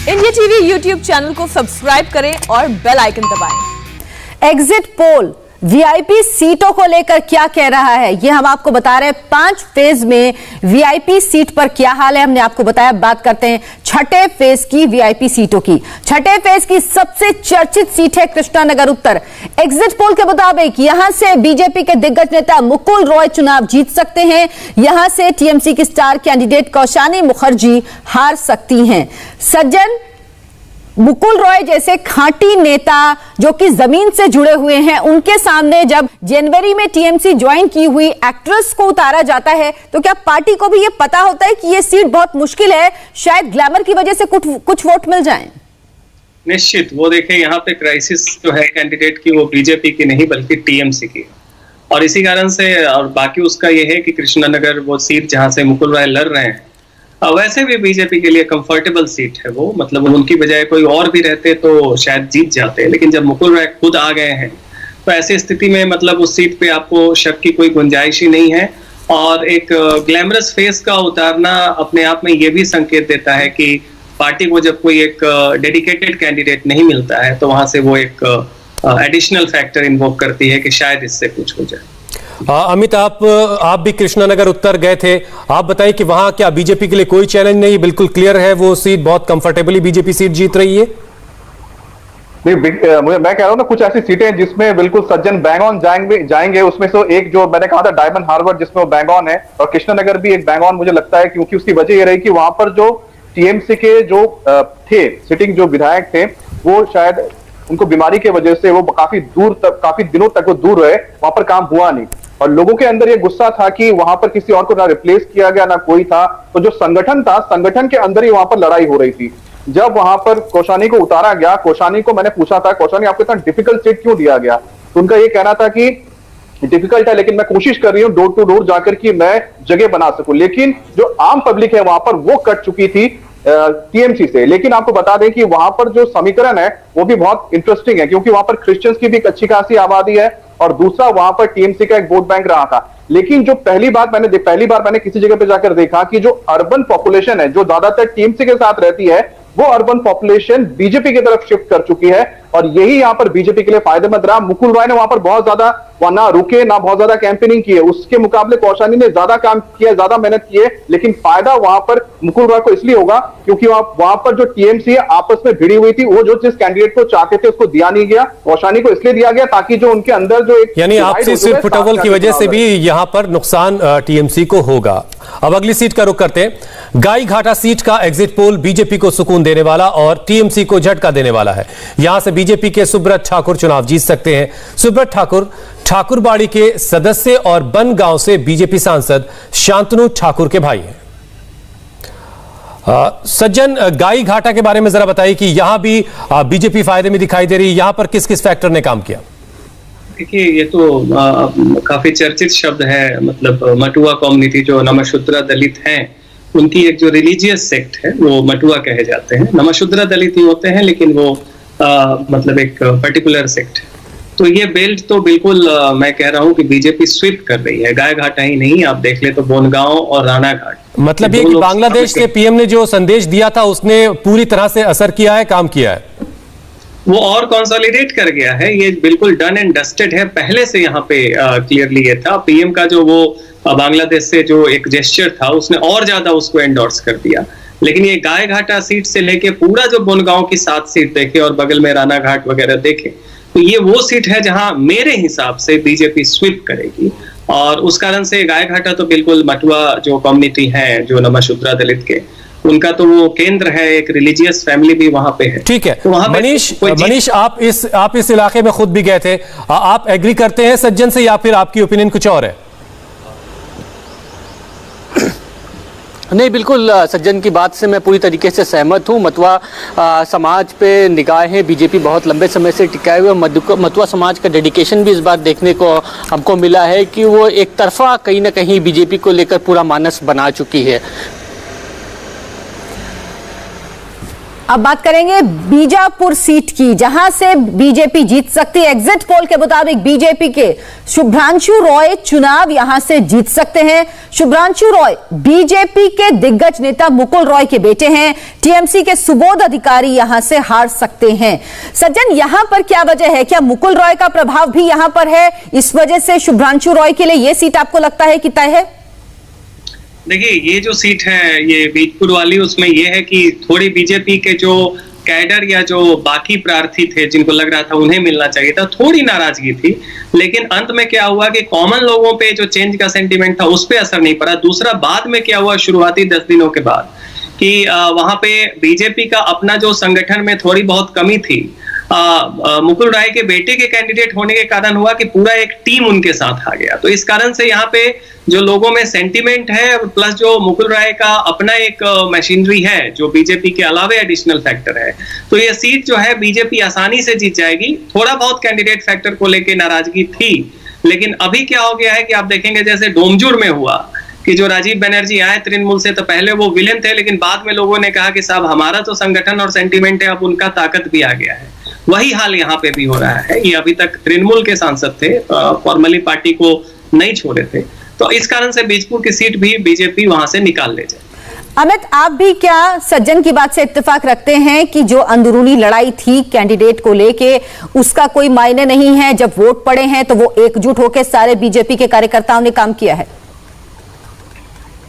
India TV YouTube channel को subscribe करें और बेल आइकन दबाएं। एग्जिट पोल वीआईपी सीटों को लेकर क्या कह रहा है, ये हम आपको बता रहे हैं। 5 फेज में वीआईपी सीट पर क्या हाल है, हमने आपको बताया। बात करते हैं छठे फेज की वीआईपी सीटों की। छठे फेज की सबसे चर्चित सीट है कृष्णानगर उत्तर। एग्जिट पोल के मुताबिक यहां से बीजेपी के दिग्गज नेता मुकुल रॉय चुनाव जीत सकते हैं। यहां से टीएमसी की स्टार कैंडिडेट कौशानी मुखर्जी हार सकती हैं। सज्जन, मुकुल रॉय जैसे खांटी नेता जो कि जमीन से जुड़े हुए हैं, उनके सामने जब जनवरी में टीएमसी ज्वाइन की हुई एक्ट्रेस को उतारा जाता है तो क्या पार्टी को भी ये पता होता है कि ये सीट बहुत मुश्किल है, शायद ग्लैमर की वजह से कुछ वोट मिल जाएं? निश्चित। वो देखें, यहाँ पे क्राइसिस जो है कैंडिडेट की, वो बीजेपी की नहीं बल्कि टीएमसी की, और इसी कारण से, और बाकी उसका ये है कि कृष्णानगर वो सीट जहां से मुकुल रॉय लड़ रहे हैं, वैसे भी बीजेपी के लिए कंफर्टेबल सीट है वो, मतलब उनकी बजाय कोई और भी रहते तो शायद जीत जाते, लेकिन जब मुकुल रॉय खुद आ गए हैं तो ऐसी स्थिति में मतलब उस सीट पे आपको शक की कोई गुंजाइश ही नहीं है। और एक ग्लैमरस फेस का उतारना अपने आप में ये भी संकेत देता है कि पार्टी को जब कोई एक डेडिकेटेड कैंडिडेट नहीं मिलता है तो वहां से वो एक एडिशनल फैक्टर इन्वोक करती है कि शायद इससे कुछ हो जाए। अमित, आप भी कृष्णानगर उत्तर गए थे, आप बताइए कि वहां क्या बीजेपी के लिए कोई चैलेंज नहीं, बिल्कुल क्लियर है, वो सीट बहुत कंफर्टेबली बीजेपी सीट जीत रही है? नहीं, मैं कह रहा हूं ना, कुछ ऐसी सीटें जिसमें बिल्कुल सज्जन बैंग ऑन जाएंगे। उसमें से एक जो मैंने कहा था डायमंड हार्बर, जिसमें वो बैंग ऑन है, और कृष्णानगर भी एक बैंग ऑन मुझे लगता है, क्योंकि उसकी वजह यह रही कि वहां पर जो टीएमसी के जो थे सिटिंग जो विधायक थे, वो शायद उनको बीमारी की वजह से वो काफी दिनों तक वो दूर रहे, वहां पर काम हुआ नहीं, और लोगों के अंदर ये गुस्सा था कि वहां पर किसी और को ना रिप्लेस किया गया ना कोई था, तो जो संगठन था, संगठन के अंदर ही वहां पर लड़ाई हो रही थी। जब वहां पर कौशानी को उतारा गया, कौशानी को मैंने पूछा था, कौशानी आपको इतना डिफिकल्ट सीट क्यों दिया गया, तो उनका ये कहना था कि डिफिकल्ट है लेकिन मैं कोशिश कर रही हूँ डोर टू डोर जाकर कि मैं जगह बना सकूं। लेकिन जो आम पब्लिक है वहां पर वो कट चुकी थी टीएमसी से। लेकिन आपको बता दें कि वहां पर जो समीकरण है वो भी बहुत इंटरेस्टिंग है, क्योंकि वहां पर क्रिश्चियंस की भी एक अच्छी खासी आबादी है, और दूसरा वहां पर टीएमसी का एक वोट बैंक रहा था। लेकिन जो पहली बार मैंने किसी जगह पे जाकर देखा कि जो अर्बन पॉपुलेशन है, जो ज्यादातर टीएमसी के साथ रहती है, वो अर्बन पॉपुलेशन बीजेपी की तरफ शिफ्ट कर चुकी है, और यही यहां पर बीजेपी के लिए फायदेमंद रहा। मुकुल रॉय ने वहां पर बहुत ज्यादा ना रुके ना बहुत ज्यादा कैंपेनिंग की है, उसके मुकाबले कौशानी ने ज्यादा काम किया, ज्यादा मेहनत की है, लेकिन फायदा वहां पर मुकुल रॉय को इसलिए होगा क्योंकि वहां पर जो टीएमसी आपस में भिड़ी हुई थी, वो जो जिस कैंडिडेट को चाहते थे उसको दिया नहीं गया, कौशानी को इसलिए दिया गया ताकि जो उनके अंदर जो एक, यानी आपसी सिर्फ फुटबॉल की वजह से भी यहां पर नुकसान टीएमसी को होगा। अब अगली सीट का रुख करते हैं। गाई घाटा सीट का एग्जिट पोल बीजेपी को सुकून देने वाला और टीएमसी को झटका देने वाला है। यहां से बीजेपी के सुब्रत ठाकुर चुनाव जीत सकते हैं। सुब्रत ठाकुर ठाकुरबाड़ी के सदस्य और बनगांव से बीजेपी सांसद शांतनु ठाकुर के भाई हैं। सज्जन, गाई घाटा के बारे में जरा बताइए कि यहां भी बीजेपी फायदे में दिखाई दे रही है, यहां पर किस किस फैक्टर ने काम किया? देखिए, ये तो काफी चर्चित शब्द है, मतलब मटुआ कम्युनिटी जो नमशूद्रा दलित हैं, उनकी एक जो रिलीजियस सेक्ट है वो मटुआ कहे जाते हैं। नमशूद्रा दलित ही होते हैं लेकिन वो मतलब एक पर्टिकुलर सेक्ट है। तो ये बेल्ट तो बिल्कुल मैं कह रहा हूँ कि बीजेपी स्वीप कर रही है। गाय घाटा ही नहीं, आप देख ले तो बोनगांव और राणा घाट, मतलब ये कि बांग्लादेश के पीएम ने जो संदेश दिया था उसने पूरी तरह से असर किया है, काम किया है, वो और कंसोलिडेट कर गया है। ये बिल्कुल डन एंड डस्टेड है, पहले से यहाँ पे क्लियरली ये था। पीएम का जो वो बांग्लादेश से जो एक जेस्चर था, उसने और ज्यादा उसको एंडोर्स कर दिया। लेकिन ये गाय घाटा सीट से लेके पूरा जो बोनगांव की 7 सीट देखे और बगल में राणा घाट वगैरह देखे, तो ये वो सीट है जहां मेरे हिसाब से बीजेपी स्वीप करेगी। और उस कारण से गाय घाटा तो बिल्कुल मटुआ जो कम्युनिटी है, जो नमशूद्रा दलित के, उनका तो वो केंद्र है, एक रिलीजियस फैमिली भी वहां पे है। ठीक है, तो मनीष आप इस इलाके में खुद भी गए थे, आप एग्री करते हैं सज्जन से या फिर आपकी ओपिनियन कुछ और है? नहीं, बिल्कुल सज्जन की बात से मैं पूरी तरीके से सहमत हूँ। मटुआ समाज पे निगाहें बीजेपी बहुत लंबे समय से टिकाए हुए। मटुआ समाज का डेडिकेशन भी इस बार देखने को हमको मिला है कि वो एक तरफा कहीं ना कहीं बीजेपी को लेकर पूरा मानस बना चुकी है। अब बात करेंगे बीजापुर सीट की, जहां से बीजेपी जीत सकती है। एग्जिट पोल के मुताबिक बीजेपी के शुभ्रांशु रॉय चुनाव यहां से जीत सकते हैं। शुभ्रांशु रॉय बीजेपी के दिग्गज नेता मुकुल रॉय के बेटे हैं। टीएमसी के सुबोध अधिकारी यहां से हार सकते हैं। सज्जन, यहां पर क्या वजह है? क्या मुकुल रॉय का प्रभाव भी यहां पर है? इस वजह से शुभ्रांशु रॉय के लिए यह सीट आपको लगता है कि तय है? देखिए, ये जो सीट है ये बीजपुर वाली, उसमें ये है कि थोड़ी बीजेपी के जो कैडर या जो बाकी प्रार्थी थे जिनको लग रहा था उन्हें मिलना चाहिए था, थोड़ी नाराजगी थी। लेकिन अंत में क्या हुआ कि कॉमन लोगों पे जो चेंज का सेंटीमेंट था उस पर असर नहीं पड़ा। दूसरा, बाद में क्या हुआ शुरुआती 10 दिनों के बाद कि वहां पे बीजेपी का अपना जो संगठन में थोड़ी बहुत कमी थी, मुकुल राय के बेटे के कैंडिडेट होने के कारण हुआ कि पूरा एक टीम उनके साथ आ गया। तो इस कारण से यहाँ पे जो लोगों में सेंटीमेंट है प्लस जो मुकुल राय का अपना एक मशीनरी है जो बीजेपी के अलावे एडिशनल फैक्टर है, तो ये सीट जो है बीजेपी आसानी से जीत जाएगी। थोड़ा बहुत कैंडिडेट फैक्टर को लेके नाराजगी थी, लेकिन अभी क्या हो गया है कि आप देखेंगे जैसे डोमजुर में हुआ कि जो राजीव बनर्जी आए तृणमूल से, तो पहले वो विलेन थे, लेकिन बाद में लोगों ने कहा कि साहब हमारा तो संगठन और सेंटीमेंट है, अब उनका ताकत भी आ गया है। वही हाल यहाँ पे भी हो रहा है। ये अभी तक तृणमूल के सांसद थे, फॉर्मली पार्टी को नहीं छोड़े थे, तो इस कारण से बीजपुर की सीट भी बीजेपी वहां से निकाल ले जाए। अमित, आप भी क्या सज्जन की बात से इत्तेफाक रखते हैं कि जो अंदरूनी लड़ाई थी कैंडिडेट को लेके उसका कोई मायने नहीं है, जब वोट पड़े हैं तो वो एकजुट होकर सारे बीजेपी के कार्यकर्ताओं ने काम किया है?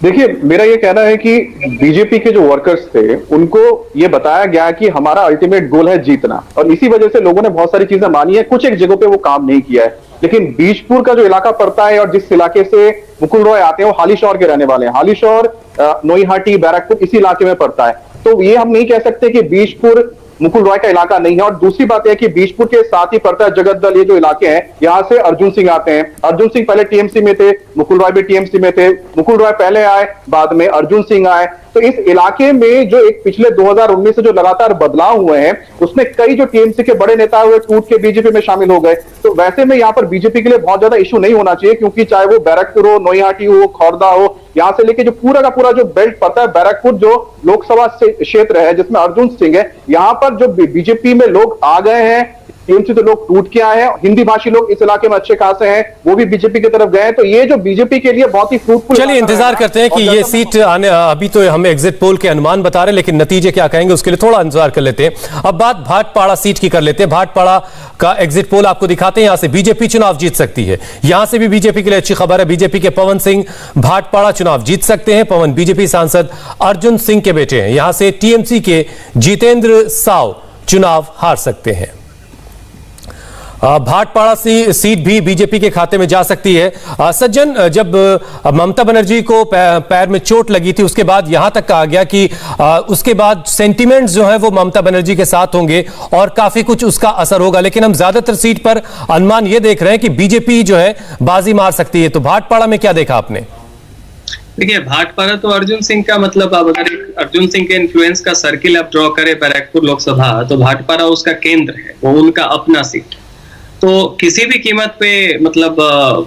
देखिए, मेरा ये कहना है कि बीजेपी के जो वर्कर्स थे उनको ये बताया गया कि हमारा अल्टीमेट गोल है जीतना, और इसी वजह से लोगों ने बहुत सारी चीजें मानी है। कुछ एक जगहों पे वो काम नहीं किया है, लेकिन बीजपुर का जो इलाका पड़ता है और जिस इलाके से मुकुल रॉय आते हैं वो हालीशौर के रहने वाले हैं। हालीशौर, नोईहाटी, बैरकपुर इसी इलाके में पड़ता है। तो ये हम नहीं कह सकते कि बीजपुर मुकुल रॉय का इलाका नहीं है। और दूसरी बात यह कि बीजपुर के साथ ही पड़ता है जगतदल, ये जो इलाके हैं यहाँ से अर्जुन सिंह आते हैं। अर्जुन सिंह पहले टीएमसी में थे, मुकुल रॉय भी टीएमसी में थे। मुकुल रॉय पहले आए, बाद में अर्जुन सिंह आए। तो इस इलाके में जो एक पिछले 2019 से जो लगातार बदलाव हुए हैं उसमें कई जो टीएमसी के बड़े नेता हुए टूट के बीजेपी में शामिल हो गए। तो वैसे में यहाँ पर बीजेपी के लिए बहुत ज्यादा इशू नहीं होना चाहिए, क्योंकि चाहे वो बैरकपुर हो, नोईहाटी हो, खौरदा हो, यहाँ से लेके जो पूरा का पूरा जो बेल्ट पड़ता है, बैरकपुर जो लोकसभा क्षेत्र है जिसमें अर्जुन सिंह है, यहाँ पर जो बीजेपी में लोग आ गए हैं, टीएमसी तो लोग टूट के आए हैं, हिंदी भाषी लोग इस इलाके में अच्छे खासे हैं, वो भी बीजेपी की तरफ गए हैं। तो ये जो बीजेपी के लिए बहुत ही फ्रूटफुल। चलिए इंतजार करते हैं कि ये सीट आने, अभी तो हमें एग्जिट पोल के अनुमान बता रहे हैं, लेकिन नतीजे क्या कहेंगे उसके लिए थोड़ा इंतजार कर लेते हैं। अब बात भाटपाड़ा सीट की कर लेते हैं। भाटपाड़ा का एग्जिट पोल आपको दिखाते हैं। यहां से बीजेपी चुनाव जीत सकती है। यहां से भी बीजेपी के लिए अच्छी खबर है। बीजेपी के पवन सिंह भाटपाड़ा चुनाव जीत सकते हैं। पवन बीजेपी सांसद अर्जुन सिंह के बेटे हैं। यहां से टीएमसी के जितेंद्र साव चुनाव हार सकते हैं। भाटपाड़ा सीट भी बीजेपी के खाते में जा सकती है। सज्जन, जब ममता बनर्जी को पैर में चोट लगी थी उसके बाद यहां तक कहा गया कि उसके बाद सेंटीमेंट्स जो है वो ममता बनर्जी के साथ होंगे और काफी कुछ उसका असर होगा, लेकिन हम ज्यादातर सीट पर अनुमान ये देख रहे हैं कि बीजेपी जो है बाजी मार सकती है। तो भाटपाड़ा में क्या देखा आपने? देखिए, भाटपाड़ा तो अर्जुन सिंह का, मतलब अब अगर अर्जुन सिंह के इन्फ्लुएंस का सर्किल आप ड्रॉ करें बैरकपुर लोकसभा, तो भाटपाड़ा उसका केंद्र है, वो उनका अपना सीट। तो किसी भी कीमत पे, मतलब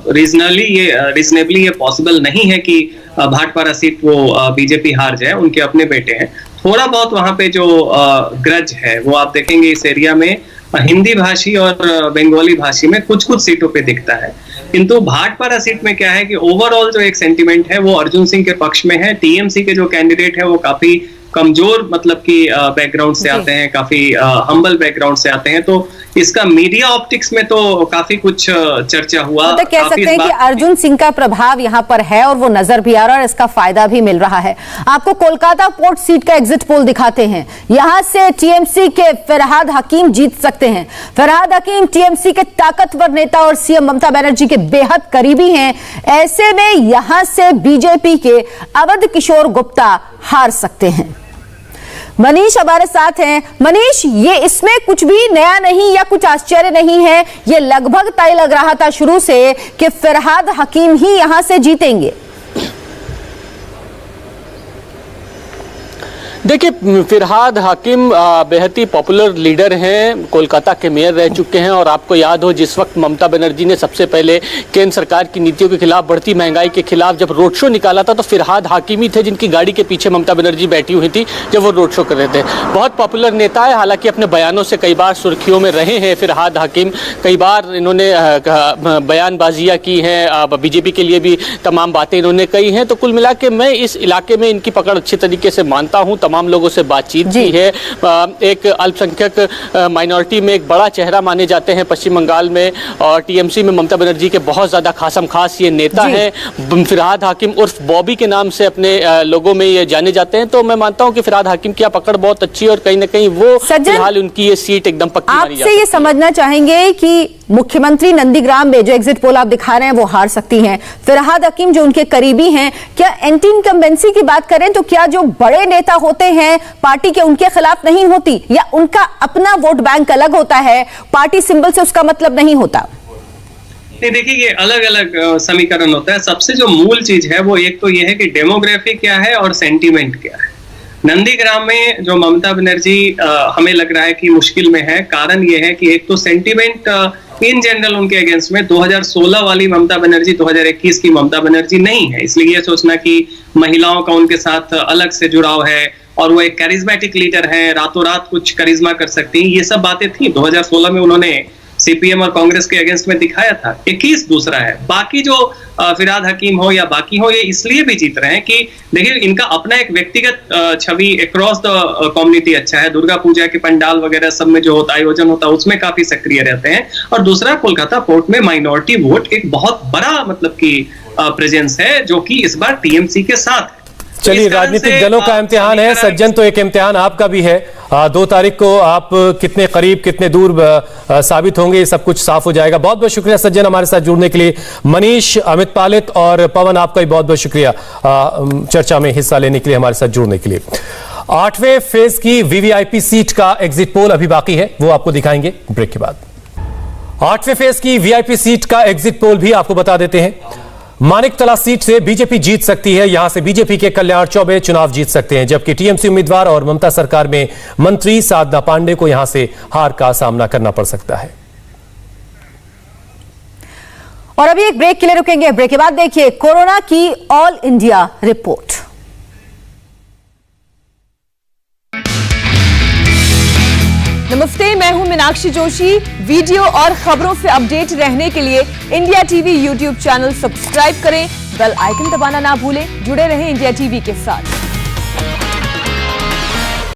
रीजनेबली ये पॉसिबल नहीं है कि भाटपाड़ा सीट वो बीजेपी हार जाए। उनके अपने बेटे हैं। थोड़ा बहुत वहां पे जो ग्रज है वो आप देखेंगे इस एरिया में हिंदी भाषी और बंगाली भाषी में कुछ कुछ सीटों पे दिखता है। किंतु भाटपाड़ा सीट में क्या है कि ओवरऑल जो एक सेंटीमेंट है वो अर्जुन सिंह के पक्ष में है। टीएमसी के जो कैंडिडेट है वो काफी कमजोर, मतलब कि बैकग्राउंड से आते हैं, काफी हम्बल बैकग्राउंड से आते हैं। तो इसका मीडिया ऑप्टिक्स में तो काफी कुछ चर्चा हुआ। तो कह सकते हैं कि अर्जुन सिंह का प्रभाव यहां पर है और वो नजर भी आ रहा है और इसका फायदा भी मिल रहा है। आपको कोलकाता पोर्ट सीट का एग्जिट पोल दिखाते हैं। यहां से टीएमसी के फरहाद हकीम जीत सकते हैं। फरहाद हकीम टीएमसी के ताकतवर नेता और सीएम ममता बनर्जी के बेहद करीबी हैं। ऐसे में यहां से बीजेपी के अवध किशोर गुप्ता हार सकते हैं। मनीष हमारे साथ हैं। मनीष, ये इसमें कुछ भी नया नहीं या कुछ आश्चर्य नहीं है, ये लगभग तय लग रहा था शुरू से कि फरहाद हकीम ही यहां से जीतेंगे। देखिए, फिरहाद हाकिम बेहद ही पॉपुलर लीडर हैं, कोलकाता के मेयर रह चुके हैं। और आपको याद हो, जिस वक्त ममता बनर्जी ने सबसे पहले केंद्र सरकार की नीतियों के खिलाफ, बढ़ती महंगाई के खिलाफ जब रोड शो निकाला था, तो फिरहाद हाकिम ही थे जिनकी गाड़ी के पीछे ममता बनर्जी बैठी हुई थी जब वो रोड शो कर रहे थे। बहुत पॉपुलर नेता है, हालांकि अपने बयानों से कई बार सुर्खियों में रहे हैं फिरहाद हाकिम। कई बार इन्होंने बयानबाजियाँ की हैं, बीजेपी के लिए भी तमाम बातें इन्होंने कही हैं। तो कुल मिला के मैं इस इलाके में इनकी पकड़ अच्छे तरीके से मानता हूँ, तमाम लोगों से बातचीत की है। एक अल्पसंख्यक माइनॉरिटी में एक बड़ा चेहरा माने जाते हैं पश्चिम बंगाल में, और टीएमसी में ममता बनर्जी के बहुत ज्यादा खासम खास ये नेता हैं। फिरहाद हाकिम उर्फ बॉबी के नाम से अपने लोगों में ये जाने जाते हैं। तो मैं मानता हूं कि फिरहाद हाकिम की पकड़ बहुत अच्छी है, और कहीं ना कहीं वो फिलहाल उनकी ये सीट एकदम पक्की मानी जाती है। आपसे ये समझना चाहेंगे कि मुख्यमंत्री नंदीग्राम में जो एग्जिट पोल आप दिखा रहे हैं वो हार सकती हैं, फिरहाद हकीम जो उनके करीबी हैं, क्या एंटी इनकम्बेंसी की बात करें तो क्या जो बड़े नेता होते हैं पार्टी के, उनके खिलाफ नहीं होती, या उनका अपना वोट बैंक अलग होता है, पार्टी सिंबल से उसका मतलब नहीं होता? नहीं, देखिए, ये अलग अलग समीकरण होता है। सबसे जो मूल चीज है वो एक तो ये है कि डेमोग्राफी क्या है और सेंटीमेंट क्या है। नंदीग्राम में जो ममता बनर्जी हमें लग रहा है कि मुश्किल में है, कारण ये है कि एक तो सेंटीमेंट इन जनरल उनके अगेंस्ट में 2016 वाली ममता बनर्जी 2021 की ममता बनर्जी नहीं है। इसलिए ये सोचना कि महिलाओं का उनके साथ अलग से जुड़ाव है और वो एक कैरिज्मेटिक लीडर है, रातों रात कुछ करिश्मा कर सकती हैं, ये सब बातें थी 2016 में उन्होंने सीपीएम और कांग्रेस के अगेंस्ट में दिखाया था। 21 दूसरा है। बाकी जो फिरहाद हकीम हो या बाकी हो, ये इसलिए भी जीत रहे हैं कि देखिए, इनका अपना एक व्यक्तिगत छवि अक्रॉस द कम्युनिटी अच्छा है। दुर्गा पूजा के पंडाल वगैरह सब में जो होता आयोजन होता है उसमें काफी सक्रिय रहते हैं। और दूसरा, कोलकाता पोर्ट में माइनॉरिटी वोट एक बहुत बड़ा मतलब की प्रेजेंस है, जो कि इस बार टीएमसी के साथ। चलिए, राजनीतिक दलों का इम्तिहान है सज्जन, तो एक इम्तिहान आपका भी है। 2 तारीख को आप कितने करीब कितने दूर साबित होंगे, ये सब कुछ साफ हो जाएगा। बहुत बहुत शुक्रिया सज्जन हमारे साथ जुड़ने के लिए। मनीष, अमित पालित और पवन, आपका भी बहुत बहुत शुक्रिया चर्चा में हिस्सा लेने के लिए, हमारे साथ जुड़ने के लिए। 8वें फेज की वीवीआईपी सीट का एग्जिट पोल अभी बाकी है, वो आपको दिखाएंगे ब्रेक के बाद। 8वें फेज की वीआईपी सीट का एग्जिट पोल भी आपको बता देते हैं। मानिकतला सीट से बीजेपी जीत सकती है, यहां से बीजेपी के कल्याण चौबे चुनाव जीत सकते हैं, जबकि टीएमसी उम्मीदवार और ममता सरकार में मंत्री साधना पांडे को यहां से हार का सामना करना पड़ सकता है। और अभी एक ब्रेक के लिए रुकेंगे, ब्रेक के बाद देखिए कोरोना की ऑल इंडिया रिपोर्ट। नमस्ते, मैं हूं मीनाक्षी जोशी। वीडियो और खबरों से अपडेट रहने के लिए India TV YouTube channel subscribe करें, बेल आइकन दबाना ना भूलें। जुड़े रहें इंडिया टीवी के साथ।